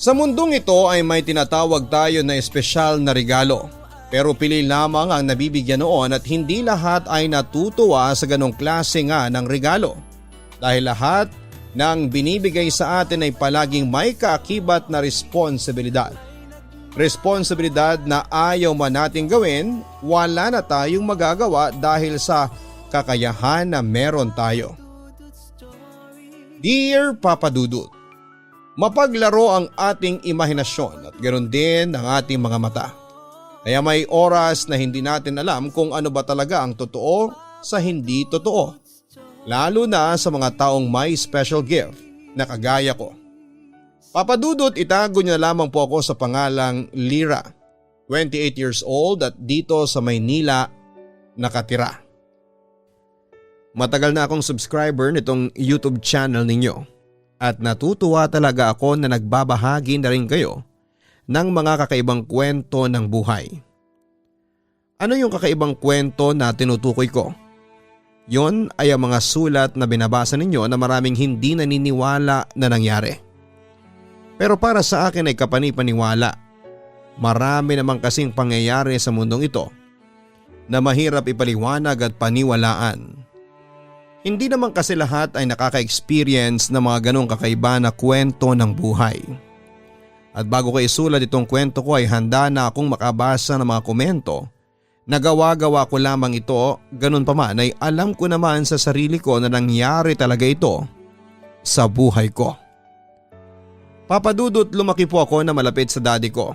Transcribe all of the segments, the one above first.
Sa mundong ito ay may tinatawag tayo na espesyal na regalo. Pero pili lamang ang nabibigyan noon at hindi lahat ay natutuwa sa ganong klase nga ng regalo. Dahil lahat ng binibigay sa atin ay palaging may kaakibat na responsibilidad. Responsibilidad na ayaw man nating gawin, wala na tayong magagawa dahil sa kakayahan na meron tayo. Dear Papa Dudut, mapaglaro ang ating imahinasyon at ganoon din ang ating mga mata. Kaya may oras na hindi natin alam kung ano ba talaga ang totoo sa hindi totoo. Lalo na sa mga taong may special gift na kagaya ko. Papa Dudut, itago niyo na lamang po ako sa pangalang Lira, 28 years old at dito sa Maynila nakatira. Matagal na akong subscriber nitong YouTube channel ninyo at natutuwa talaga ako na nagbabahagi na rin kayo ng mga kakaibang kwento ng buhay. Ano yung kakaibang kwento na tinutukoy ko? Yon ay ang mga sulat na binabasa ninyo na maraming hindi naniniwala na nangyari. Pero para sa akin ay kapanipaniwala. Marami namang kasing pangyayari sa mundong ito na mahirap ipaliwanag at paniwalaan. Hindi naman kasi lahat ay nakaka-experience ng mga ganong kakaiba na kwento ng buhay. At bago ko isulat itong kwento ko ay handa na akong makabasa ng mga komento na gawa-gawa ko lamang ito, ganun pa man ay alam ko naman sa sarili ko na nangyari talaga ito sa buhay ko. Papa Dudut, lumaki po ako na malapit sa daddy ko.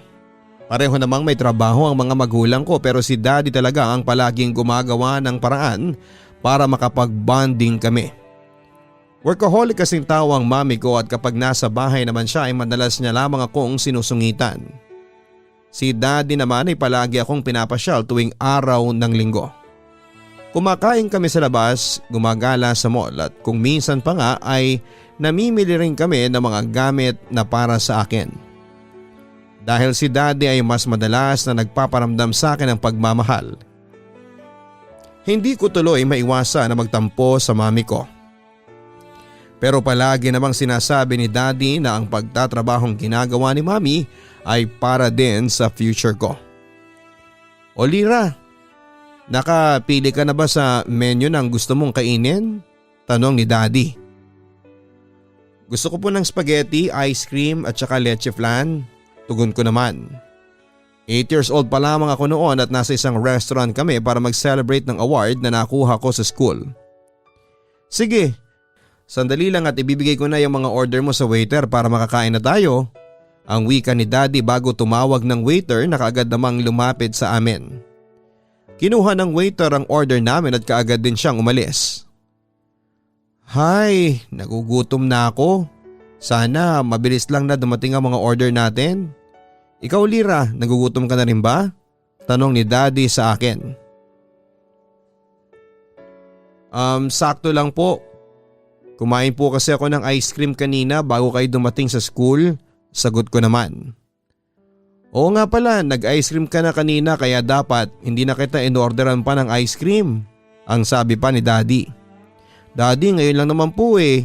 Pareho namang may trabaho ang mga magulang ko pero si daddy talaga ang palaging gumagawa ng paraan para makapag-bonding kami. Workaholic kasing tao ang mami ko at kapag nasa bahay naman siya ay madalas niya lamang akong sinusungitan. Si daddy naman ay palagi akong pinapasyal tuwing araw ng linggo. Kumakain kami sa labas, gumagala sa mall at kung minsan pa nga ay namimili rin kami ng mga gamit na para sa akin. Dahil si daddy ay mas madalas na nagpaparamdam sa akin ng pagmamahal. Hindi ko tuloy maiwasan na magtampo sa mami ko. Pero palagi namang sinasabi ni daddy na ang pagtatrabahong ginagawa ni mami ay para din sa future ko. O Lira, nakapili ka na ba sa menu ng gusto mong kainin? Tanong ni daddy. Gusto ko po ng spaghetti, ice cream at saka leche flan. Tugon ko naman. 8 years old pa lamang ako noon at nasa isang restaurant kami para mag-celebrate ng award na nakuha ko sa school. Sige, sandali lang at ibibigay ko na yung mga order mo sa waiter para makakain na tayo. Ang wika ni daddy bago tumawag ng waiter na kaagad namang lumapit sa amin. Kinuha ng waiter ang order namin at kaagad din siyang umalis. Hay, nagugutom na ako. Sana mabilis lang na dumating ang mga order natin. Ikaw Lira, nagugutom ka na rin ba? Tanong ni daddy sa akin. Sakto lang po. Kumain po kasi ako ng ice cream kanina bago kayo dumating sa school. Sagot ko naman. Oo nga pala, nag-ice cream ka na kanina kaya dapat hindi na kita in-orderan pa ng ice cream. Ang sabi pa ni daddy. Daddy, ngayon lang naman po eh.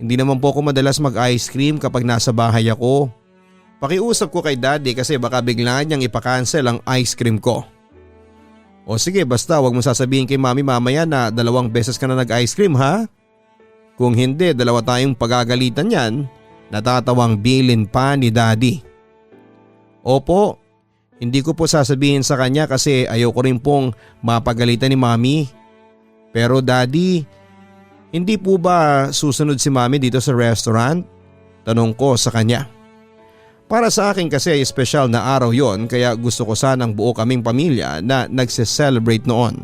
Hindi naman po ako madalas mag-ice cream kapag nasa bahay ako. Pakiusap ko kay daddy kasi baka bigla niyang ipakancel ang ice cream ko. O sige basta wag mo sasabihin kay mami mamaya na 2 beses ka na nag-ice cream ha? Kung hindi 2 tayong pagagalitan yan. Natatawang bilin pa ni daddy. Opo, hindi ko po sasabihin sa kanya kasi ayoko rin pong mapagalitan ni mami. Pero daddy, hindi po ba susunod si mami dito sa restaurant? Tanong ko sa kanya. Para sa akin kasi ay espesyal na araw yon kaya gusto ko sanang buo kaming pamilya na nagse-celebrate noon.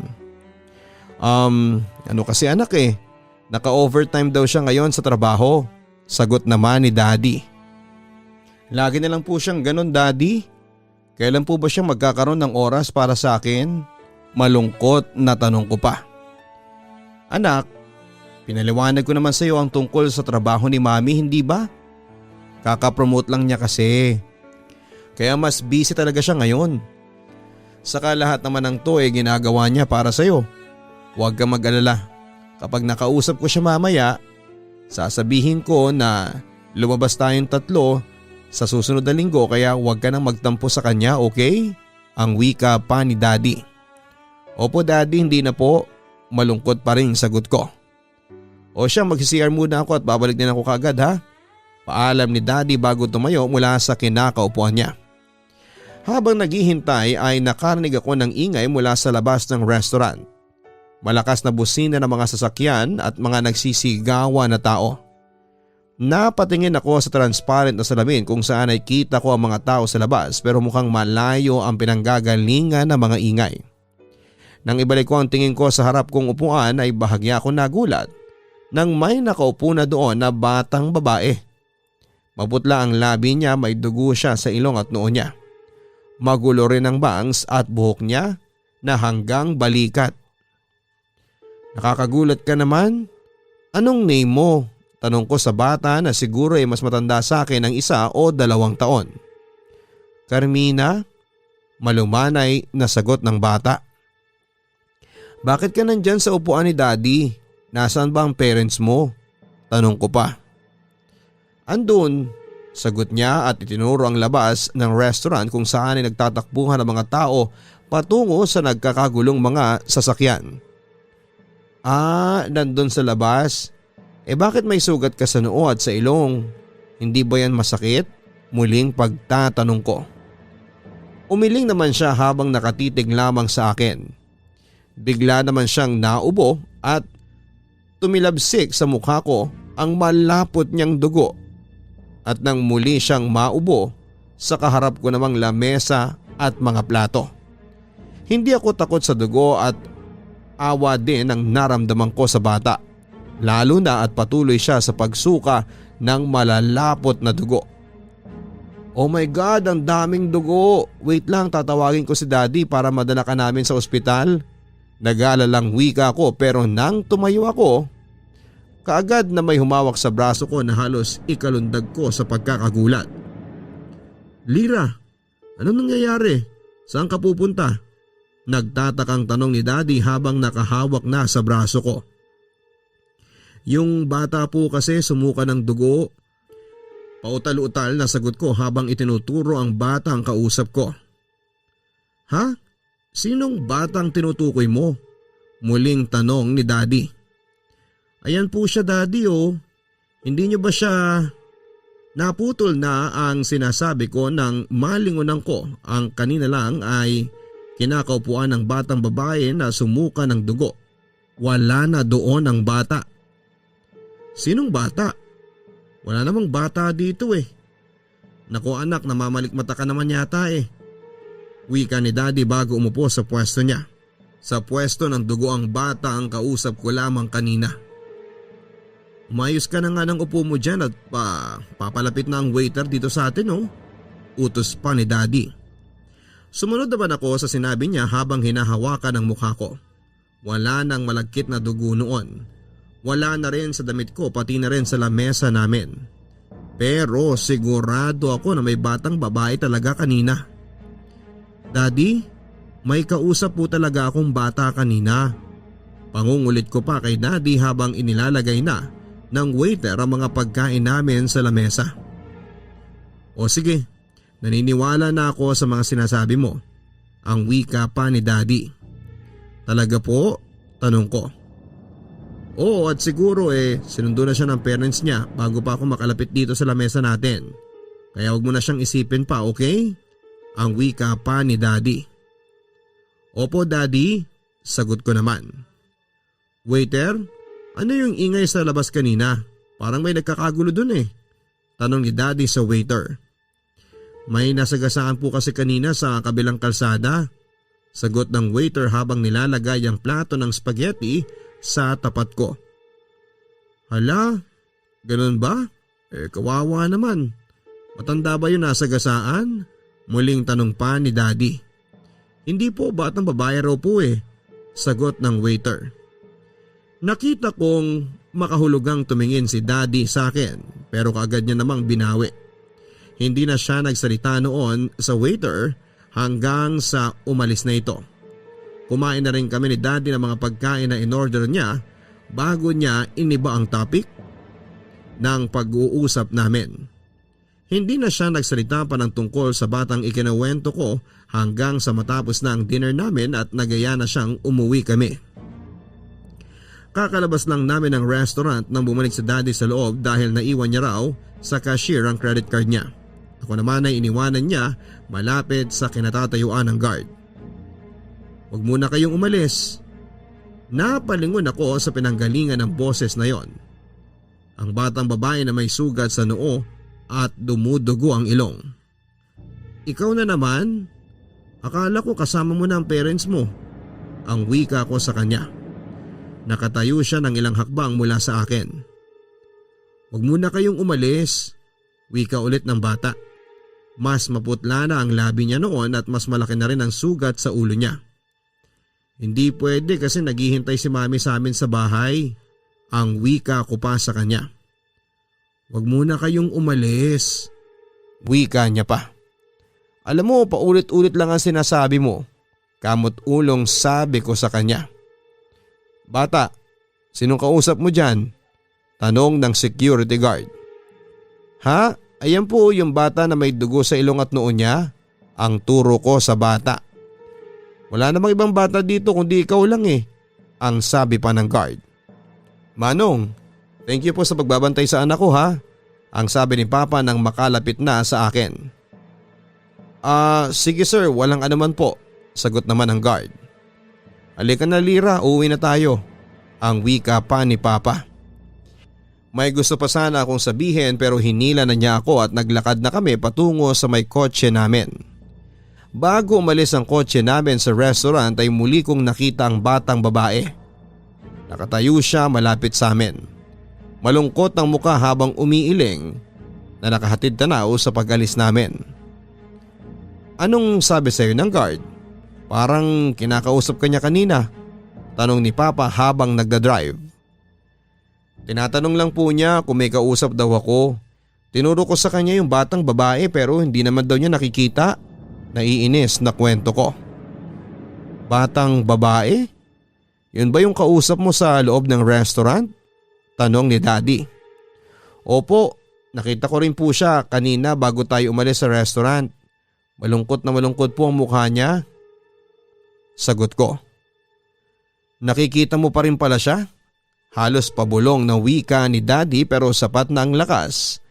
Ano kasi anak eh, naka-overtime daw siya ngayon sa trabaho. Sagot naman ni daddy. Lagi na lang po siyang ganon daddy. Kailan po ba siya magkakaroon ng oras para sa akin? Malungkot na tanong ko pa. Anak, pinaliwanag ko naman sa iyo ang tungkol sa trabaho ni mami, hindi ba? Kaka-promote lang niya kasi. Kaya mas busy talaga siya ngayon. Saka lahat naman ng to ginagawa niya para sa iyo. Huwag kang mag-alala. Kapag nakausap ko siya mamaya, sasabihin ko na lumabas tayong 3 sa susunod na linggo kaya huwag ka nang magtampo sa kanya, okay? Ang wika pa ni Daddy. Opo Daddy, hindi na po. Malungkot pa rin sagot ko. O siya, mag-CR muna ako at babalik din ako kaagad ha. Paalam ni Daddy bago tumayo mula sa kinakaupuan niya. Habang naghihintay ay nakarinig ako ng ingay mula sa labas ng restaurant. Malakas na busina ng mga sasakyan at mga nagsisigawan na tao. Napatingin ako sa transparent na salamin kung saan ay kita ko ang mga tao sa labas pero mukhang malayo ang pinanggagalingan ng mga ingay. Nang ibalik ko ang tingin ko sa harap kong upuan ay bahagya ako nagulat nang may nakaupo na doon na batang babae. Maputla ang labi niya, may dugo siya sa ilong at noo niya. Magulo rin ang bangs at buhok niya na hanggang balikat. Nakakagulat ka naman? Anong name mo? Tanong ko sa bata na siguro ay mas matanda sa akin ng 1 o 2 taon. Carmina? Malumanay na sagot ng bata. Bakit ka nandyan sa upuan ni Daddy? Nasaan ba ang parents mo? Tanong ko pa. Andun, sagot niya at itinuro ang labas ng restaurant kung saan ay nagtatakbuhan ang mga tao patungo sa nagkakagulong mga sasakyan. Nandun sa labas. Bakit may sugat ka sa noo at sa ilong? Hindi ba yan masakit? Muling pagtatanong ko. Umiling naman siya habang nakatitig lamang sa akin. Bigla naman siyang naubo at tumilabsik sa mukha ko ang malapot niyang dugo. At nang muli siyang maubo sa kaharap ko namang lamesa at mga plato. Hindi ako takot sa dugo at awa din ang naramdaman ko sa bata. Lalo na at patuloy siya sa pagsuka ng malalapot na dugo. Oh my God, ang daming dugo. Wait lang, tatawagin ko si Daddy para madala ka namin sa ospital. Nag-aalalang wika ko pero nang tumayo ako, kaagad na may humawak sa braso ko na halos ikalundag ko sa pagkakagulat. Lira, anong nangyayari? Saan ka pupunta? Nagtatakang tanong ni Daddy habang nakahawak na sa braso ko. Yung bata po kasi sumuka ng dugo. Pautal-utal na sagot ko habang itinuturo ang bata ang kausap ko. Ha? Sinong batang tinutukoy mo? Muling tanong ni Daddy. Ayan po siya Daddy oh. Hindi niyo ba siya... Naputol na ang sinasabi ko nang malingunan ko ang kanina lang ay kinakaupuan ng batang babae na sumuka ng dugo. Wala na doon ang bata. Sinong bata? Wala namang bata dito eh. Naku anak, namamalikmata ka naman yata eh. Wika ni Daddy bago umupo sa pwesto niya. Sa pwesto ng dugo ang bata ang kausap ko lamang kanina. Umayos ka na nga ng upo mo dyan at papalapit na ang waiter dito sa atin oh. Utos pa ni Daddy. Sumunod naman ako sa sinabi niya habang hinahawakan ang mukha ko. Wala nang malagkit na dugo noon. Wala na rin sa damit ko pati na rin sa lamesa namin. Pero sigurado ako na may batang babae talaga kanina. Daddy, may kausap po talaga akong bata kanina. Pangungulit ko pa kay Daddy habang inilalagay na ng waiter ang mga pagkain namin sa lamesa. O sige, naniniwala na ako sa mga sinasabi mo. Ang wika pa ni Daddy. Talaga po? Tanong ko. Oo at siguro sinundo na siya ng parents niya bago pa ako makalapit dito sa lamesa natin. Kaya huwag mo na siyang isipin pa, okay? Ang wika pa ni Daddy. Opo Daddy, sagot ko naman. Waiter, ano yung ingay sa labas kanina? Parang may nagkakagulo dun eh. Tanong ni Daddy sa waiter. May nasagasaan po kasi kanina sa kabilang kalsada. Sagot ng waiter habang nilalagay ang plato ng spaghetti sa tapat ko. Hala, ganun ba? Kawawa naman. Matanda ba yun nasagasaan? Muling tanong pa ni Daddy. Hindi po, batang babae raw po eh. Sagot ng waiter. Nakita kong makahulugang tumingin si Daddy sa akin pero kaagad niya namang binawi. Hindi na siya nagsalita noon sa waiter hanggang sa umalis na ito. Kumain na rin kami ni Daddy ng mga pagkain na in-order niya bago niya iniba ang topic ng pag-uusap namin. Hindi na siya nagsalita pa ng tungkol sa batang ikinawento ko hanggang sa matapos na ang dinner namin at nagaya na siyang umuwi kami. Kakalabas lang namin ng restaurant nang bumalik si Daddy sa loob dahil naiwan niya raw sa cashier ang credit card niya. Ako naman ay iniwanan niya malapit sa kinatatayuan ng guard. "Huwag muna kayong umalis." Napalingon ako sa pinanggalingan ng boses na yon. Ang batang babae na may sugat sa noo at dumudugo ang ilong. "Ikaw na naman? Akala ko kasama mo na ang parents mo." Ang wika ko sa kanya. Nakatayo siya ng ilang hakbang mula sa akin. "Huwag muna kayong umalis." Wika ulit ng bata. Mas maputla na ang labi niya noon at mas malaki na rin ang sugat sa ulo niya. "Hindi pwede kasi naghihintay si mami sa amin sa bahay." Ang wika ko pa sa kanya. "Huwag muna kayong umalis." Wika niya pa. "Alam mo, paulit-ulit lang ang sinasabi mo." Kamot ulong sabi ko sa kanya. "Bata, sinong kausap mo dyan?" Tanong ng security guard. "Ha? Ayan po yung bata na may dugo sa ilong at noo niya." Ang turo ko sa bata. "Wala namang ibang bata dito kundi ikaw lang eh." Ang sabi pa ng guard. "Manong, thank you po sa pagbabantay sa anak ko ha." Ang sabi ni Papa nang makalapit na sa akin. Sige sir, walang anuman po." Sagot naman ng guard. "Halika na Lira, uuwi na tayo." Ang wika pa ni Papa. May gusto pa sana akong sabihin pero hinila na niya ako at naglakad na kami patungo sa may kotse namin. Bago umalis ang kotse namin sa restaurant ay muli kong nakita ang batang babae. Nakatayo siya malapit sa amin. Malungkot ang mukha habang umiiling na nakahatid tanaw sa pag-alis namin. "Anong sabi sa'yo ng guard? Parang kinakausap ka niya kanina." Tanong ni Papa habang nagdadrive. "Tinatanong lang po niya kung may kausap daw ako. Tinuro ko sa kanya yung batang babae pero hindi naman daw niya nakikita." Naiinis na kwento ko. "Batang babae? Yun ba yung kausap mo sa loob ng restaurant?" Tanong ni Daddy. "Opo, nakita ko rin po siya kanina bago tayo umalis sa restaurant. Malungkot na malungkot po ang mukha niya." Sagot ko. "Nakikita mo pa rin pala siya?" Halos pabulong na wika ni Daddy pero sapat na ang lakas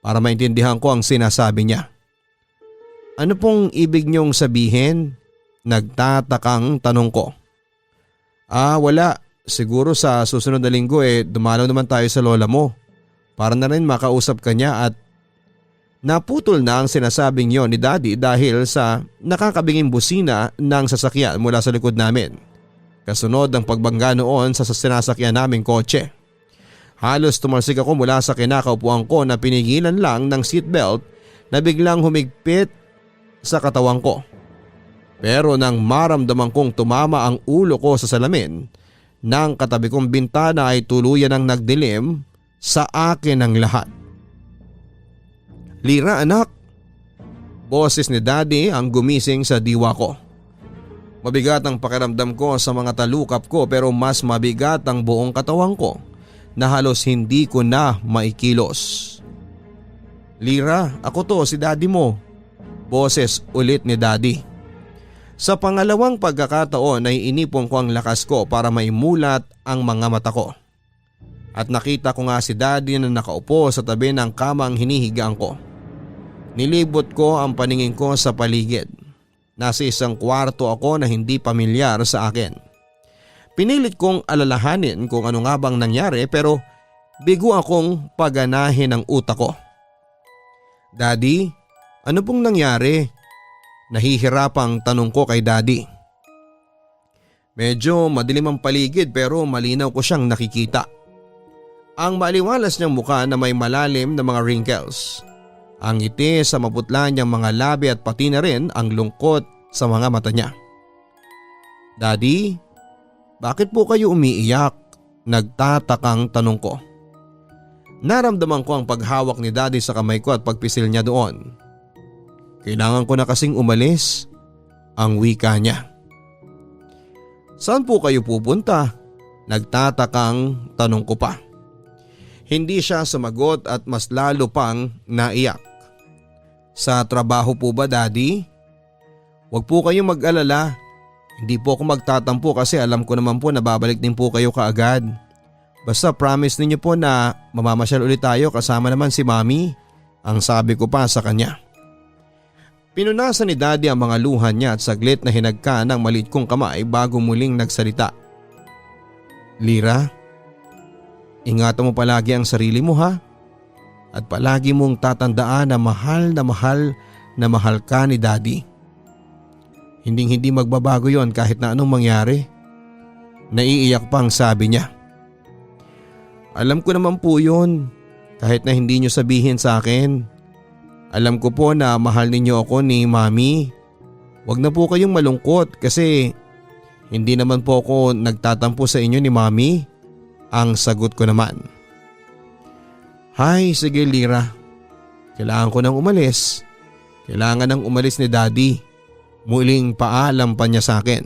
para maintindihan ko ang sinasabi niya. "Ano pong ibig niyong sabihin?" Nagtatakang tanong ko. Wala. Siguro sa susunod na linggo dumalaw naman tayo sa lola mo. Para na rin makausap ka niya." At naputol na ang sinasabing yon ni Daddy dahil sa nakakabinging busina ng sasakyan mula sa likod namin. Kasunod ng pagbangga noon sa sinasakyan naming kotse. Halos tumalsik ako mula sa kinakaupuan ko na pinigilan lang ng seatbelt na biglang humigpit sa katawan ko. Pero nang maramdaman kong tumama ang ulo ko sa salamin ng katabi kong bintana ay tuluyan ang nagdilim sa akin ang lahat. "Lira anak!" Boses ni Daddy ang gumising sa diwa ko. Mabigat ang pakiramdam ko sa mga talukap ko pero mas mabigat ang buong katawan ko na halos hindi ko na maikilos. "Lira, ako to, si Daddy mo." Boses ulit ni Daddy. Sa pangalawang pagkakataon ay inipon ko ang lakas ko para maimulat ang mga mata ko. At nakita ko nga si Daddy na nakaupo sa tabi ng kamang hinihigaan ko. Nilibot ko ang paningin ko sa paligid. Nasa isang kwarto ako na hindi pamilyar sa akin. Pinilit kong alalahanin kung ano nga bang nangyari pero bigo akong paganahin ang utak ko. "Daddy, ano pong nangyari?" Nahihirapang tanong ko kay Daddy. Medyo madilim ang paligid pero malinaw ko siyang nakikita. Ang maliwalas niyang mukha na may malalim na mga wrinkles. Ang ngiti sa maputla niyang mga labi at pati na rin ang lungkot sa mga mata niya. "Daddy, bakit po kayo umiiyak?" Nagtatakang tanong ko. Naramdaman ko ang paghawak ni Daddy sa kamay ko at pagpisil niya doon. "Kailangan ko na kasing umalis," ang wika niya. "Saan po kayo pupunta?" Nagtatakang tanong ko pa. Hindi siya sumagot at mas lalo pang naiyak. Sa trabaho po ba, Daddy? Huwag po kayong mag-alala. Hindi po ako magtatampo kasi alam ko naman po na babalik din po kayo kaagad. Basta promise ninyo po na mamamasyal ulit tayo kasama naman si Mami, ang sabi ko pa sa kanya. Pinunasan ni Daddy ang mga luha niya at saglit na hinagka ng maliit kong kamay bago muling nagsalita. Lira, ingatan mo palagi ang sarili mo ha? At palagi mong tatandaan na mahal ka ni Daddy. Hindi magbabago yon kahit na anong mangyari. Naiiyak pang sabi niya. Alam ko naman po yun kahit na hindi niyo sabihin sa akin. Alam ko po na mahal ninyo ako ni Mami. Huwag na po kayong malungkot kasi hindi naman po ako nagtatampo sa inyo ni Mami. Ang sagot ko naman. Hay, sige Lira. Kailangan ko nang umalis. Kailangan nang umalis ni Daddy. Muling paalam pa niya sa akin.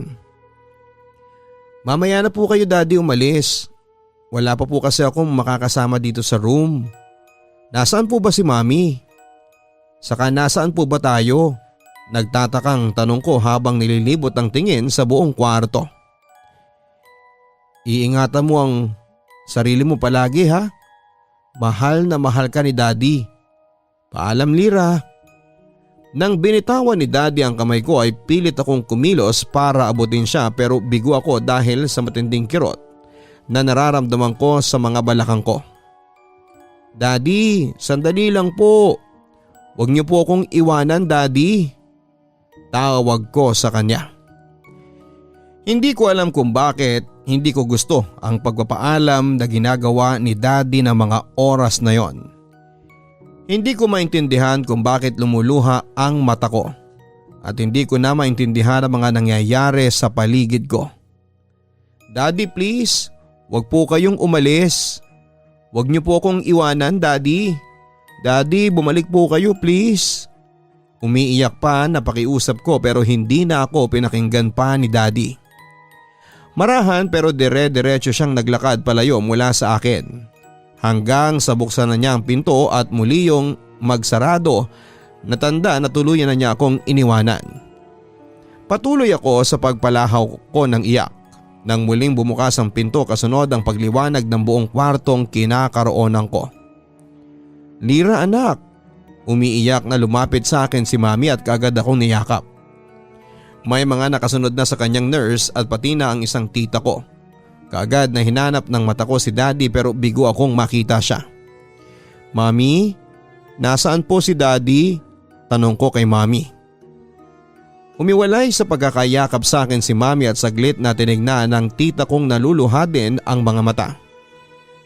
Mamaya na po kayo Daddy umalis. Wala pa po kasi akong makakasama dito sa room. Nasaan po ba si Mami? Saka nasaan po ba tayo? Nagtatakang tanong ko habang nililibot ang tingin sa buong kwarto. Iingatan mo ang sarili mo palagi ha? Mahal na mahal ka ni Daddy. Paalam Lira. Nang binitawan ni Daddy ang kamay ko ay pilit akong kumilos para abutin siya pero bigo ako dahil sa matinding kirot na nararamdaman ko sa mga balakang ko. Daddy, sandali lang po. Huwag niyo po akong iwanan Daddy. Tawag ko sa kanya. Hindi ko alam kung bakit hindi ko gusto ang pagpapaalam na ginagawa ni Daddy ng mga oras na yon. Hindi ko maintindihan kung bakit lumuluha ang mata ko at hindi ko na maintindihan ang mga nangyayari sa paligid ko. Daddy please, huwag po kayong umalis. Huwag niyo po akong iwanan Daddy. Daddy, bumalik po kayo please. Umiiyak pa na pakiusap ko pero hindi na ako pinakinggan pa ni Daddy. Marahan pero dire-diretso siyang naglakad palayo mula sa akin. Hanggang sa buksan na niya ang pinto at muli yung magsarado na tanda na tuluyan na niya akong iniwanan. Patuloy ako sa pagpalahaw ko ng iyak. Nang muling bumukas ang pinto kasunod ang pagliwanag ng buong kwartong kinakaroonan ko. Lira anak, umiiyak na lumapit sa akin si Mami at kaagad akong niyakap. May mga nakasunod na sa kanyang nurse at pati na ang isang tita ko. Kaagad na hinanap ng mata ko si Daddy pero bigo akong makita siya. Mami, nasaan po si Daddy? Tanong ko kay Mami. Umiwalay sa pagkakayakap sa akin si Mami at saglit na tinignan ng tita kong naluluha din ang mga mata.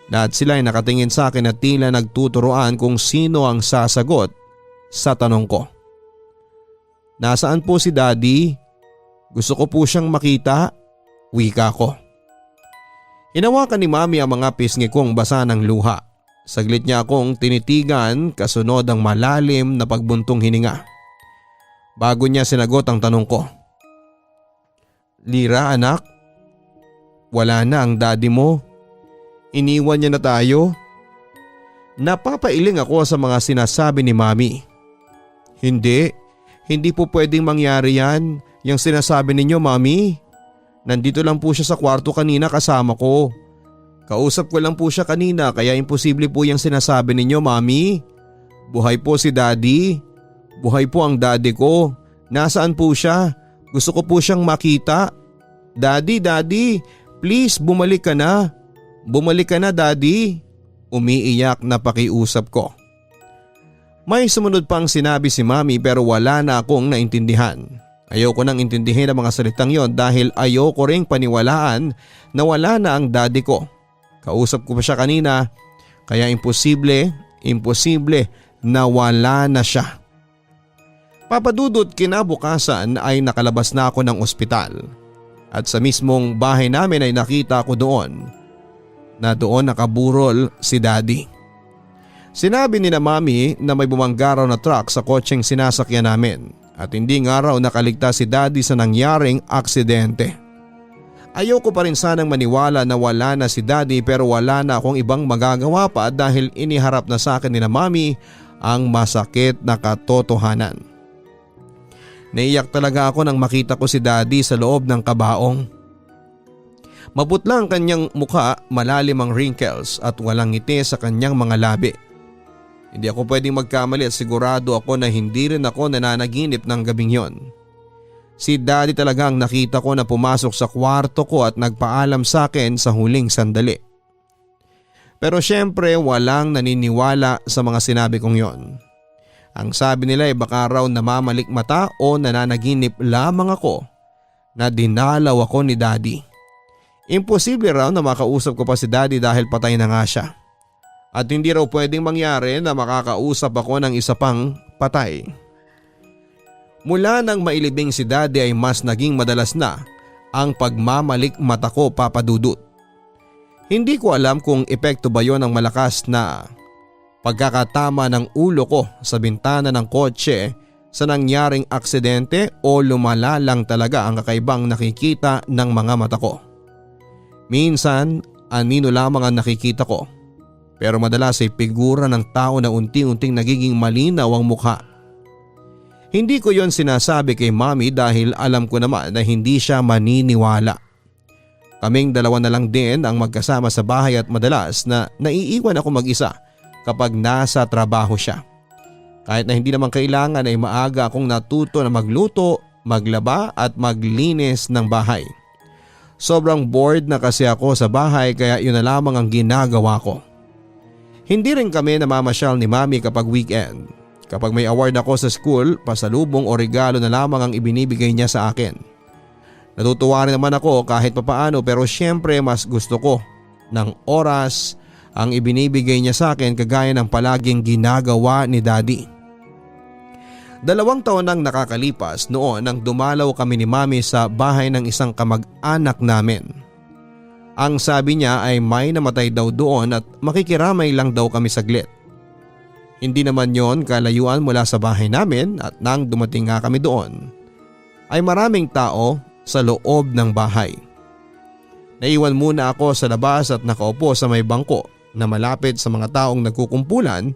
Lahat sila ay nakatingin sa akin at tila nagtuturoan kung sino ang sasagot sa tanong ko. Nasaan po si Daddy? Gusto ko po siyang makita. Wika ko. Hinawakan ni Mami ang mga pisngi kong basa ng luha. Saglit niya akong tinitigan kasunod ang malalim na pagbuntong hininga. Bago niya sinagot ang tanong ko. Lira anak, wala na ang Daddy mo. Iniwan niya na tayo. Napapailing ako sa mga sinasabi ni Mami. Hindi po pwedeng mangyari yan. Yung sinasabi ninyo Mami. Nandito lang po siya sa kwarto kanina kasama ko. Kausap ko lang po siya kanina kaya imposible po yung sinasabi ninyo Mami. Buhay po si Daddy. Buhay po ang Daddy ko. Nasaan po siya? Gusto ko po siyang makita. Daddy, please bumalik ka na. Bumalik ka na Daddy. Umiiyak na pakiusap ko. May sumunod pang sinabi si Mami pero wala na akong naintindihan. Ayoko nang intindihin ang mga salitang yon dahil ayoko ring paniwalaan na wala na ang Daddy ko. Kausap ko pa siya kanina kaya imposible na wala na siya. Papadudot kinabukasan ay nakalabas na ako ng ospital at sa mismong bahay namin ay nakita ko doon nakaburol si Daddy. Sinabi ni na Mami na may bumangga raw na truck sa kotseng sinasakyan namin at hindi nga raw nakaligtas si Daddy sa nangyaring aksidente. Ayoko pa rin sanang maniwala na wala na si Daddy pero wala na akong ibang magagawa pa dahil iniharap na sa akin ni na Mami ang masakit na katotohanan. Naiyak talaga ako nang makita ko si Daddy sa loob ng kabaong. Maputla ang kanyang mukha, malalim ang wrinkles at walang ngiti sa kanyang mga labi. Hindi ako pwedeng magkamali at sigurado ako na hindi rin ako nananaginip ng gabing yon. Si Daddy talagang nakita ko na pumasok sa kwarto ko at nagpaalam sa akin sa huling sandali. Pero syempre walang naniniwala sa mga sinabi kong yon. Ang sabi nila ay baka raw namamalik mata o nananaginip lamang ako na dinalaw ako ni Daddy. Imposible raw na makausap ko pa si Daddy dahil patay na nga siya. At hindi raw pwedeng mangyari na makakausap ako ng isa pang patay. Mula nang mailibing si Daddy ay mas naging madalas na ang pagmamalik mata ko, Papa Dudut. Hindi ko alam kung epekto ba yon ng malakas na pagkakatama ng ulo ko sa bintana ng kotse sa nangyaring aksidente o lumala lang talaga ang kakaibang nakikita ng mga mata ko. Minsan, anino lamang ang nakikita ko, pero madalas ay figura ng tao na unti-unting nagiging malinaw ang mukha. Hindi ko yon sinasabi kay Mommy dahil alam ko naman na hindi siya maniniwala. Kaming dalawa na lang din ang magkasama sa bahay at madalas na naiiwan ako mag-isa kapag nasa trabaho siya. Kahit na hindi naman kailangan ay maaga akong natuto na magluto, maglaba at maglinis ng bahay. Sobrang bored na kasi ako sa bahay kaya yun na lamang ang ginagawa ko. Hindi rin kami namamasyal ni Mommy kapag weekend. Kapag may award ako sa school, pasalubong o regalo na lamang ang ibinibigay niya sa akin. Natutuwa rin naman ako kahit papaano pero syempre mas gusto ko ng oras ang ibinibigay niya sa akin kagaya ng palaging ginagawa ni Daddy. 2 taon nang nakakalipas noon nang dumalaw kami ni Mommy sa bahay ng isang kamag-anak namin. Ang sabi niya ay may namatay daw doon at makikiramay lang daw kami saglit. Hindi naman yon kalayuan mula sa bahay namin at nang dumating nga kami doon ay maraming tao sa loob ng bahay. Naiwan muna ako sa labas at nakaupo sa may bangko na malapit sa mga taong nagkukumpulan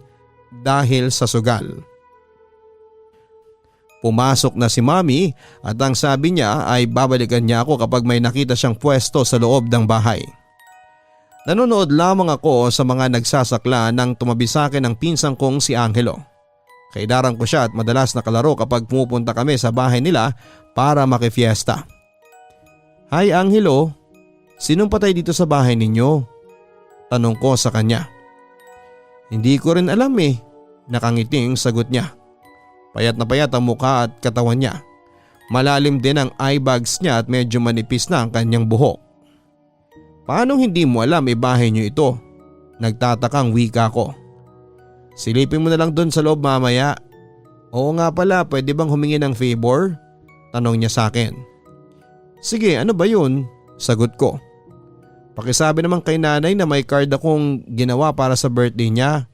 dahil sa sugal. Pumasok na si Mommy at ang sabi niya ay babalikan niya ako kapag may nakita siyang pwesto sa loob ng bahay. Nanonood lamang ako sa mga nagsasakla nang tumabi sa akin ang pinsang kong si Angelo. Kaidaran ko siya at madalas nakalaro kapag pumupunta kami sa bahay nila para makifiesta. "Hi Angelo, sinong patay dito sa bahay ninyo?" Tanong ko sa kanya. "Hindi ko rin alam eh," nakangiting sagot niya. Payat na payat ang mukha at katawan niya. Malalim din ang eye bags niya at medyo manipis na ang kanyang buhok. "Paano hindi mo alam bahay niyo ito?" Nagtatakang wika ko. "Silipin mo na lang doon sa loob mamaya." "Oo nga pala, pwede bang humingi ng favor?" Tanong niya sa akin. "Sige, ano ba yun?" Sagot ko. "Pakisabi naman kay nanay na may card akong ginawa para sa birthday niya.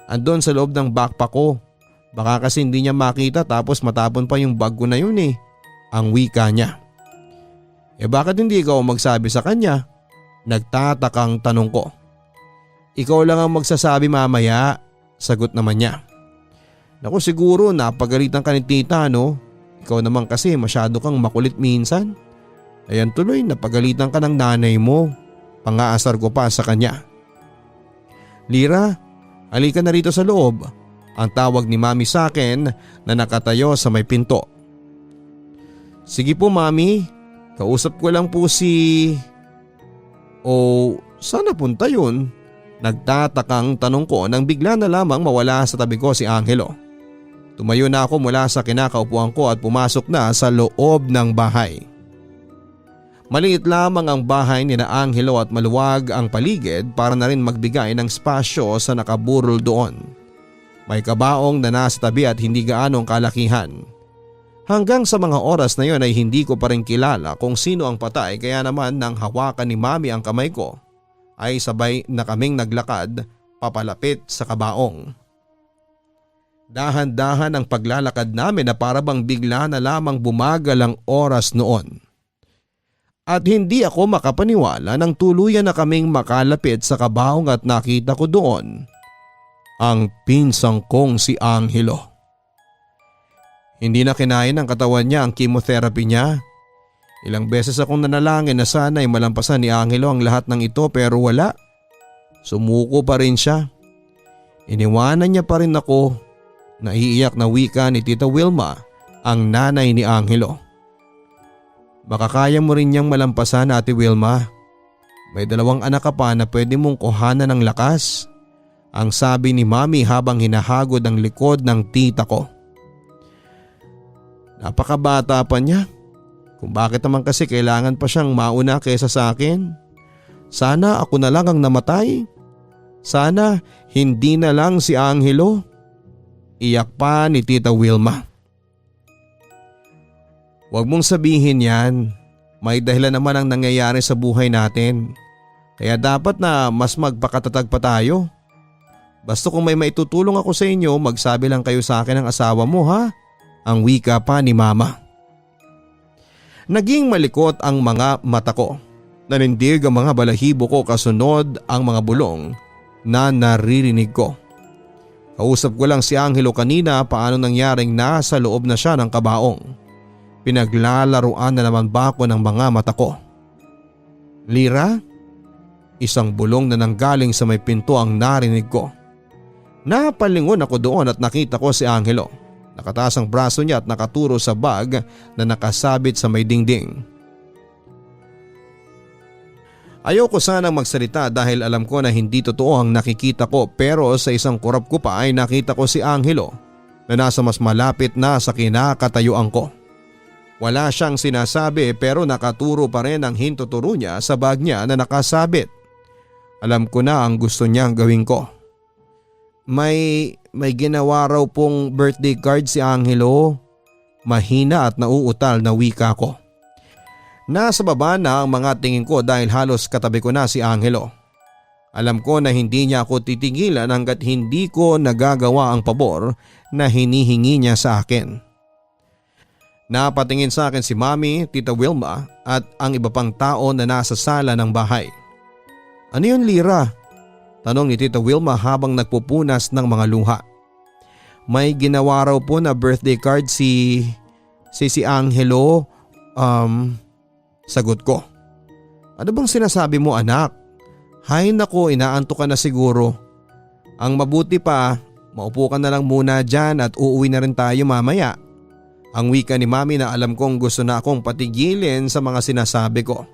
Andun sa loob ng backpack ko. Baka kasi hindi niya makita tapos matapon pa yung bag ko na yun eh." Ang wika niya. Bakit hindi ikaw magsabi sa kanya?" Nagtatakang tanong ko. "Ikaw lang ang magsasabi mamaya," sagot naman niya. "Naku, siguro napagalitan ka ni tita no? Ikaw naman kasi masyado kang makulit minsan. Ayan tuloy, napagalitan ka ng nanay mo." Pangaasar ko pa sa kanya. "Lira, halika na rito sa loob." Ang tawag ni Mommy sa akin na nakatayo sa may pinto. "Sige po Mommy, kausap ko lang po si..." "O saan napunta yun?" Nagtatakang tanong ko nang bigla na lamang mawala sa tabi ko si Angelo. Tumayo na ako mula sa kinakaupuan ko at pumasok na sa loob ng bahay. Maliit lamang ang bahay ni na Angelo at maluwag ang paligid para na rin magbigay ng spasyo sa nakaburol doon. May kabaong na nasa tabi at hindi gaanong kalakihan. Hanggang sa mga oras na yon ay hindi ko pa rin kilala kung sino ang patay kaya naman nang hawakan ni Mommy ang kamay ko ay sabay na kaming naglakad papalapit sa kabaong. Dahan-dahan ang paglalakad namin na para bang bigla na lamang bumagal ang oras noon. At hindi ako makapaniwala nang tuluyan na kaming makalapit sa kabaong at nakita ko doon ang pinsang kong si Angelo. Hindi na kinain ng katawan niya ang chemotherapy niya. Ilang beses akong nanalangin na sana ay malampasan ni Angelo ang lahat ng ito pero wala. Sumuko pa rin siya. Iniwanan niya pa rin ako. Naiiyak na wika ni Tita Wilma, ang nanay ni Angelo. Baka kaya mo rin niyang malampasan, Ate Wilma. May 2 anak ka pa na pwede mong kuhanan ng lakas. Ang sabi ni Mami habang hinahagod ang likod ng tita ko. Napakabata pa niya. Kung bakit naman kasi kailangan pa siyang mauna kaysa sa akin. Sana ako na lang ang namatay. Sana hindi na lang si Angelo. Iyak pa ni Tita Wilma. Huwag mong sabihin yan. May dahilan naman ang nangyayari sa buhay natin. Kaya dapat na mas magpakatatag pa tayo. Basta kung may maitutulong ako sa inyo, magsabi lang kayo sa akin ng asawa mo, ha? Ang wika pa ni Mama. Naging malikot ang mga mata ko. Nanindig ang mga balahibo ko kasunod ang mga bulong na naririnig ko. Kausap ko lang si Angelo kanina paano nangyaring nasa loob na siya ng kabaong. Pinaglalaruan na naman ba ako ng mga mata ko? Lira? Isang bulong na nanggaling sa may pinto ang narinig ko. Napalingon ako doon at nakita ko si Angelo. Nakataas ang braso niya at nakaturo sa bag na nakasabit sa may dingding. Ayoko sanang magsalita dahil alam ko na hindi totoo ang nakikita ko pero sa isang kurap ko pa ay nakita ko si Angelo na nasa mas malapit na sa kinakatayuan ko. Wala siyang sinasabi pero nakaturo pa rin ang hintuturo niya sa bag niya na nakasabit. Alam ko na ang gusto niyang gawin ko. May ginawa raw pong birthday card si Angelo. Mahina at nauutal na wika ko. Nasa baba na ang mga tingin ko dahil halos katabi ko na si Angelo. Alam ko na hindi niya ako titigilan hanggat hindi ko nagagawa ang pabor na hinihingi niya sa akin. Napatingin sa akin si Mami, Tita Wilma at ang iba pang tao na nasa sala ng bahay. Ano yun, Lira? Tanong ni Tita Wilma habang nagpupunas ng mga luha. May ginawa raw po na birthday card si Angelo. Sagot ko. Ano bang sinasabi mo, anak? Hay nako, inaantok ka na siguro. Ang mabuti pa, maupo ka na lang muna dyan at uuwi na rin tayo mamaya. Ang wika ni Mami na alam kong gusto na akong patigilin sa mga sinasabi ko.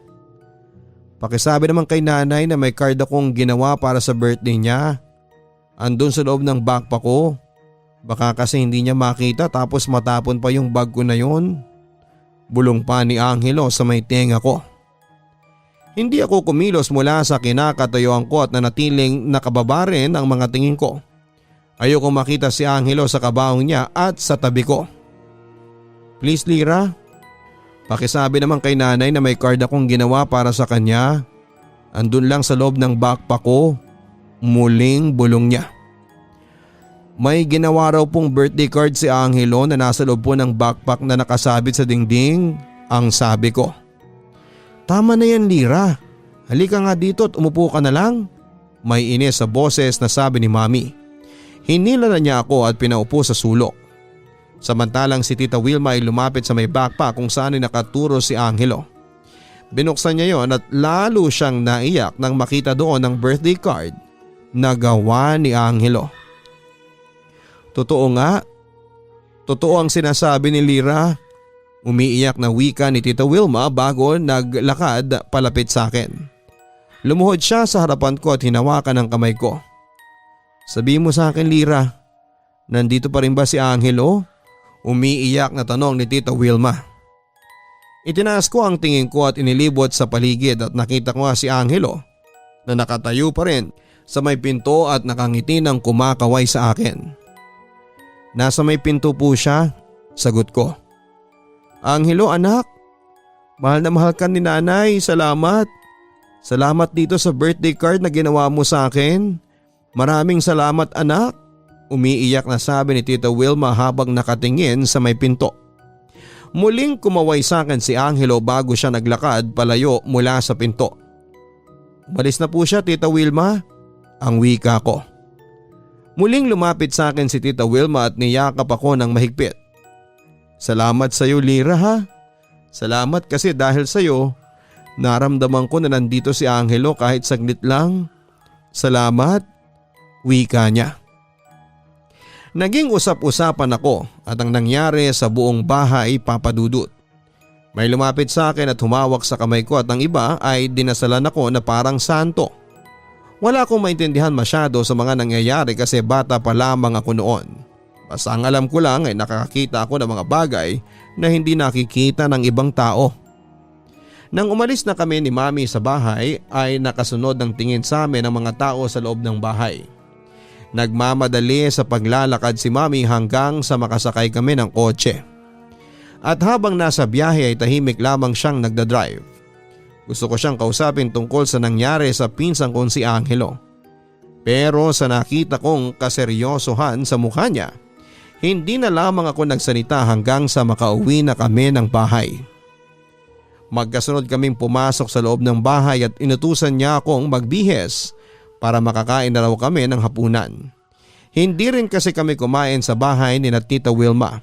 Pakisabi naman kay nanay na may card akong ginawa para sa birthday niya. Andun sa loob ng backpack ko. Baka kasi hindi niya makita tapos matapon pa yung bag ko na yun. Bulong pa ni Angelo sa may tenga ko. Hindi ako kumilos mula sa kinakatayuan ko at nanatiling nakababa rin ang mga tingin ko. Ayoko makita si Angelo sa kabaong niya at sa tabi ko. Please, Lira. Pakisabi naman kay nanay na may card akong ginawa para sa kanya. Andun lang sa loob ng backpack ko. Muling bulong niya. May ginawa raw pong birthday card si Angelo na nasa loob po ng backpack na nakasabit sa dingding. Ang sabi ko. Tama na yan, Lira. Halika nga dito at umupo ka na lang. May inis sa boses na sabi ni Mami. Hinila na niya ako at pinaupo sa sulok. Samantalang si Tita Wilma ay lumapit sa may backpack kung saan ay nakaturo si Angelo. Binuksan niya yon at lalo siyang naiyak nang makita doon ang birthday card na gawa ni Angelo. Totoo nga. Totoo ang sinasabi ni Lira. Umiiyak na wika ni Tita Wilma bago naglakad palapit sa akin. Lumuhod siya sa harapan ko at hinawakan ang kamay ko. Sabi mo sa akin, Lira, nandito pa rin ba si Angelo? Umiiyak na tanong ni Tita Wilma. Itinaas ko ang tingin ko at inilibot sa paligid at nakita ko nga si Angelo na nakatayo pa rin sa may pinto at nakangiti ng kumakaway sa akin. Nasa may pinto po siya, sagot ko. Angelo, anak, mahal na mahal ka ni nanay, salamat. Salamat dito sa birthday card na ginawa mo sa akin. Maraming salamat, anak. Umiiyak na sabi ni Tita Wilma habang nakatingin sa may pinto. Muling kumaway sa akin si Angelo bago siya naglakad palayo mula sa pinto. Umalis na po siya, Tita Wilma. Ang wika ko. Muling lumapit sa akin si Tita Wilma at niyakap ako ng mahigpit. Salamat sa iyo, Lyra, ha? Salamat kasi dahil sa iyo, naramdaman ko na nandito si Angelo kahit saglit lang. Salamat, wika niya. Naging usap-usapan ako at ang nangyari sa buong bahay, Papa Dudut. May lumapit sa akin at humawak sa kamay ko at ang iba ay dinasalan ako na parang santo. Wala akong maintindihan masyado sa mga nangyayari kasi bata pa lamang ako noon. Basta ang alam ko lang ay nakakakita ako ng mga bagay na hindi nakikita ng ibang tao. Nang umalis na kami ni Mami sa bahay ay nakasunod ng tingin sa amin ng mga tao sa loob ng bahay. Nagmamadali sa paglalakad si Mami hanggang sa makasakay kami ng kotse. At habang nasa biyahe ay tahimik lamang siyang nagdadrive. Gusto ko siyang kausapin tungkol sa nangyari sa pinsan kong si Angelo. Pero sa nakita kong kaseryosohan sa mukha niya, hindi na lamang ako nagsalita hanggang sa makauwi na kami ng bahay. Magkasunod kaming pumasok sa loob ng bahay at inutusan niya akong magbihes para makakain na raw kami ng hapunan. Hindi rin kasi kami kumain sa bahay ni Tita Wilma.